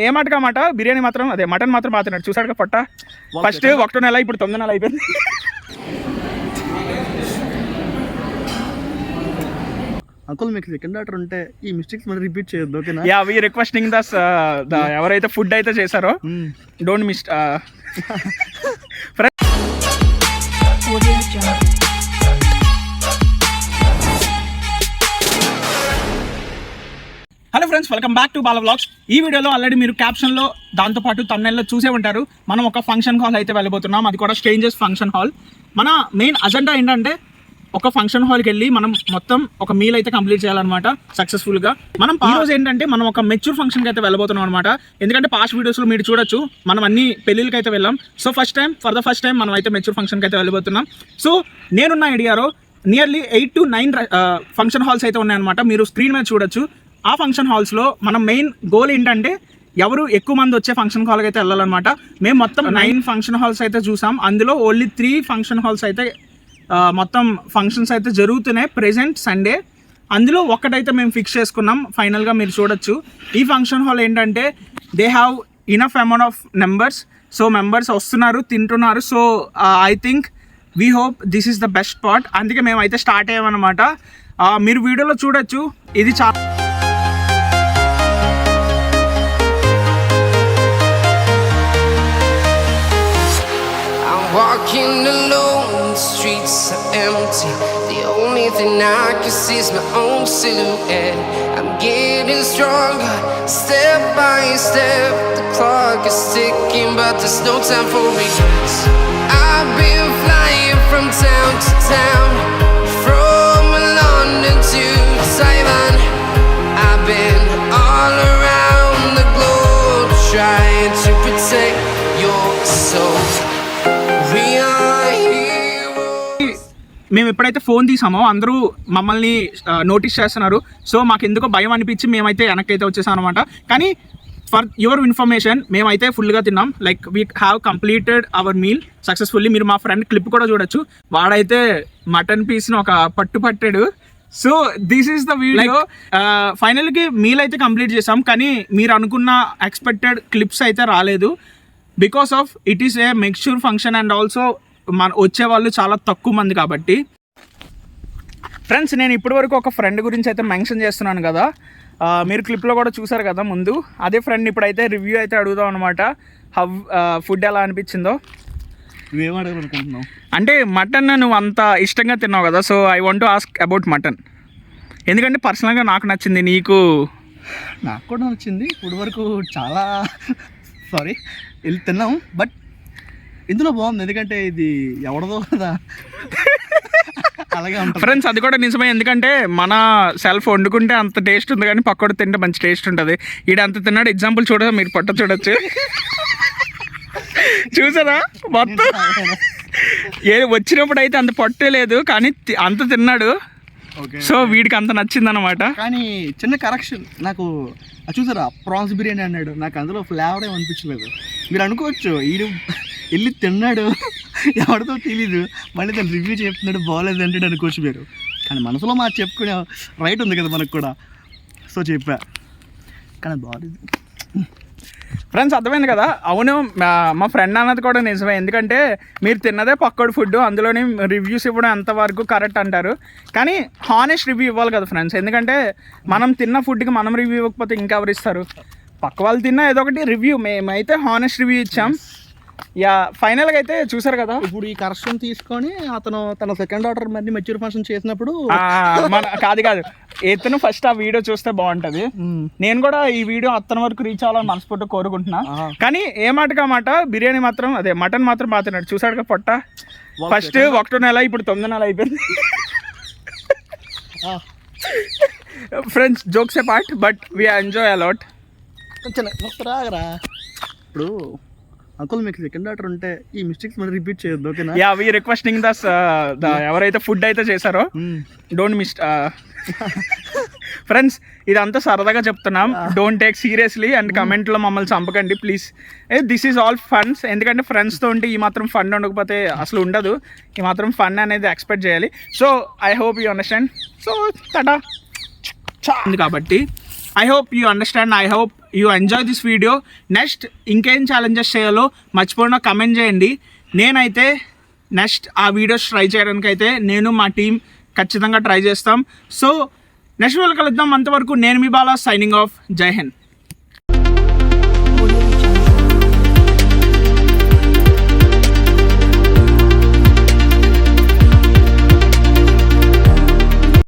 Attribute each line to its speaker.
Speaker 1: ఏ మాటగా మాట బిర్యానీ మాత్రం అదే మటన్ మాత్రం బాగుతున్నాడు. చూసాడు పొట్ట ఫస్ట్ 1 నెల ఇప్పుడు 9 నెలలు అయిపోయింది.
Speaker 2: అంకుల్ మీకు సెకండ్ ఆర్డర్ ఉంటే ఈ మిస్టేక్స్ మరి రిపీట్ చేయొద్దు, ఓకేనా?
Speaker 1: యా వి రిక్వెస్టింగ్ ద ఎవరైతే ఫుడ్ అయితే చేశారో don't miss. Hello friends, welcome back to Bala vlogs. ఈ వీడియోలో ఆల్రెడీ మీరు క్యాప్షన్లో దాంతోపాటు తమ్నెయిల్లో చూసే ఉంటారు. మనం ఒక ఫంక్షన్ హాల్ అయితే వెళ్ళబోతున్నాం. అది కూడా స్ట్రేంజర్స్ ఫంక్షన్ హాల్. మన మెయిన్ అజెండా ఏంటంటే ఒక ఫంక్షన్ హాల్కి వెళ్ళి మనం మొత్తం ఒక మీల్ అయితే కంప్లీట్ చేయాలన్నమాట సక్సెస్ఫుల్గా. మనం ఈ రోజు ఏంటంటే మనం ఒక మెచ్యూర్ ఫంక్షన్కి అయితే వెళ్ళబోతున్నాం అనమాట. ఎందుకంటే పాస్ట్ వీడియోస్లో మీరు చూడొచ్చు మనం అన్ని పెళ్ళిళ్ళకి అయితే వెళ్ళాం. So for the first time మనం అయితే మెచ్యూర్ ఫంక్షన్కి అయితే వెళ్ళబోతున్నాం. సో నేనున్న ఐడియాలో నియర్లీ 8 to 9 ఫంక్షన్ హాల్స్ అయితే ఉన్నాయన్నమాట. మీరు స్క్రీన్ మీద చూడొచ్చు. ఆ ఫంక్షన్ హాల్స్లో మనం మెయిన్ గోల్ ఏంటంటే ఎవరు ఎక్కువ మంది వచ్చే ఫంక్షన్ హాల్కి అయితే వెళ్ళాలన్నమాట. మేము మొత్తం 9 ఫంక్షన్ హాల్స్ అయితే చూసాం. అందులో ఓన్లీ 3 ఫంక్షన్ హాల్స్ అయితే మొత్తం ఫంక్షన్స్ అయితే జరుగుతున్నాయి ప్రెజెంట్ సండే. అందులో ఒక్కటైతే మేము ఫిక్స్ చేసుకున్నాం ఫైనల్గా. మీరు చూడొచ్చు ఈ ఫంక్షన్ హాల్ ఏంటంటే they have enough amount of numbers. So members వస్తున్నారు, తింటున్నారు. So I think we hope this is the best spot. అందుకే మేమైతే స్టార్ట్ అయ్యామన్నమాట. మీరు వీడియోలో చూడొచ్చు. ఇది చాలా
Speaker 3: walking alone, the streets are empty. The only thing I can see is my own silhouette. I'm getting stronger, step by step. The clock is ticking, but there's no time for regrets. I've been flying from town to town, from London to Taiwan. I've been all around the globe, trying to protect your soul.
Speaker 1: మేము ఎప్పుడైతే phone తీసామో అందరూ మమ్మల్ని notice చేస్తున్నారు. So మాకు ఎందుకో భయం అనిపించి మేమైతే వెనక్కి అయితే వచ్చేసాం అనమాట. కానీ ఫర్ యువర్ ఇన్ఫర్మేషన్ మేమైతే ఫుల్గా తిన్నాం. Like we have completed hour meal successfully. మీరు మా ఫ్రెండ్ క్లిప్ కూడా చూడొచ్చు. వాడైతే మటన్ పీస్ని ఒక పట్టాడు. So this is the video. ఫైనల్కి మీల్ అయితే కంప్లీట్ చేసాం. కానీ మీరు అనుకున్న ఎక్స్పెక్టెడ్ క్లిప్స్ అయితే రాలేదు. Because of it is a mature function and also మన వచ్చేవాళ్ళు చాలా తక్కువ మంది కాబట్టి. ఫ్రెండ్స్, నేను ఇప్పటివరకు ఒక ఫ్రెండ్ గురించి అయితే మెన్షన్ చేస్తున్నాను కదా, మీరు క్లిప్లో కూడా చూసారు కదా ముందు. అదే ఫ్రెండ్ ఇప్పుడైతే రివ్యూ అయితే అడుగుదాం అనమాట. ఫుడ్ ఎలా అనిపించిందో.
Speaker 2: నువ్వేం అడగాలనుకుంటున్నావు
Speaker 1: అంటే మటన్ నువ్వు అంత ఇష్టంగా తిన్నావు కదా. So I want to ask about mutton. ఎందుకంటే పర్సనల్గా నాకు నచ్చింది, నీకు?
Speaker 2: నాకు కూడా నచ్చింది. ఇప్పుడు వరకు చాలా వెళ్ళి తిన్నాం, బట్ ఇందులో బాగుంది. ఎందుకంటే ఇది ఎవడదో కదా, అలాగే ఉంటుంది
Speaker 1: ఫ్రెండ్స్. అది కూడా నిజమే. ఎందుకంటే మన సెల్ఫ్ వండుకుంటే అంత టేస్ట్ ఉంది, కానీ పక్కోడు తింటే మంచి టేస్ట్ ఉంటుంది. ఈడ అంత తిన్నాడు. ఎగ్జాంపుల్ చూడ, మీరు పొట్ట చూడొచ్చు. చూసారా మొత్తం వచ్చినప్పుడు అయితే అంత పొట్టే లేదు, కానీ అంత తిన్నాడు. సో వీడికి అంత నచ్చింది అనమాట.
Speaker 2: కానీ చిన్న కరెక్షన్, నాకు చూసారా ప్రాన్స్ బిర్యానీ అన్నాడు, నాకు అందులో ఫ్లేవర్ ఏమి అనిపించలేదు. మీరు అనుకోవచ్చు వీడు వెళ్ళి తిన్నాడు ఎవరితో తెలీదు, మళ్ళీ దాన్ని రివ్యూ చెప్తున్నాడు బాగోలేదు అంటే అనుకోవచ్చు మీరు. కానీ మనసులో మాట చెప్పుకునే రైట్ ఉంది కదా మనకు కూడా. సో చెప్పా, కానీ బాగోలేదు.
Speaker 1: ఫ్రెండ్స్, అర్థమైంది కదా. అవును, మా ఫ్రెండ్ అన్నది కూడా నిజమే. ఎందుకంటే మీరు తిన్నదే పక్కడు ఫుడ్, అందులోని రివ్యూస్ ఇవ్వడం ఎంతవరకు కరెక్ట్ అంటారు. కానీ హానెస్ట్ రివ్యూ ఇవ్వాలి కదా ఫ్రెండ్స్. ఎందుకంటే మనం తిన్న ఫుడ్కి మనం రివ్యూ ఇవ్వకపోతే ఇంకెవరు ఇస్తారు? పక్క వాళ్ళు తిన్నా ఏదో ఒకటి రివ్యూ. మేమైతే హానెస్ట్ రివ్యూ ఇచ్చాం. యా, ఫైనల్గా అయితే చూసారు కదా.
Speaker 2: ఇప్పుడు ఈ కరెక్షన్ తీసుకొని అతను తన సెకండ్ ఆర్డర్ మరి మెచ్యూర్ ఫంక్షన్ చేసినప్పుడు
Speaker 1: కాదు ఇతను ఫస్ట్ ఆ వీడియో చూస్తే బాగుంటది. నేను కూడా ఈ వీడియో అతని వరకు రీచ్ అవ్వాలని మనస్ఫూర్తిగా కోరుకుంటున్నా. కానీ ఏ మాటగా మాట బిర్యానీ మాత్రం అదే మటన్ మాత్రం బాగా తిన్నాడు. చూసాడు కదా పొట్ట ఫస్ట్ 1 నెల ఇప్పుడు 9 నెలలు అయిపోయింది. Friends, jokes a part, but we enjoy a lot.
Speaker 2: రాగరా ఇప్పుడు అంకుల్ మీకు సెకండ్ ఆర్డర్ ఉంటే ఈ మిస్టేక్స్ మరి రిపీట్ చేయొద్దు, ఓకేనా?
Speaker 1: యా వి రిక్వెస్టింగ్ ద ఎవరైతే ఫుడ్ అయితే చేశారో డోంట్ మిస్. ఫ్రెండ్స్, ఇదంతా సరదాగా చెప్తున్నాం. డోంట్ టేక్ సీరియస్లీ అండ్ కమెంట్లో మమ్మల్ని చంపకండి please. This is all funs. ఎందుకంటే ఫ్రెండ్స్తో ఉంటే ఈ మాత్రం ఫన్ ఉండకపోతే అసలు ఉండదు. ఈ మాత్రం ఫన్ అనేది ఎక్స్పెక్ట్ చేయాలి. So I hope you understand. So తటా కాబట్టి I hope you understand, I hope you enjoy this video. Next ఇంకేం ఛాలెంజెస్ చేయాలో మర్చిపోకుండా కమెంట్ చేయండి. నేనైతే నెక్స్ట్ ఆ వీడియోస్ ట్రై చేయడానికి అయితే నేను మా టీం ఖచ్చితంగా ట్రై చేస్తాం. సో నెక్స్ట్ వీడియోలో కలుద్దాం. అంతవరకు నేను మీ బాలా, సైనింగ్ ఆఫ్. జై హింద్.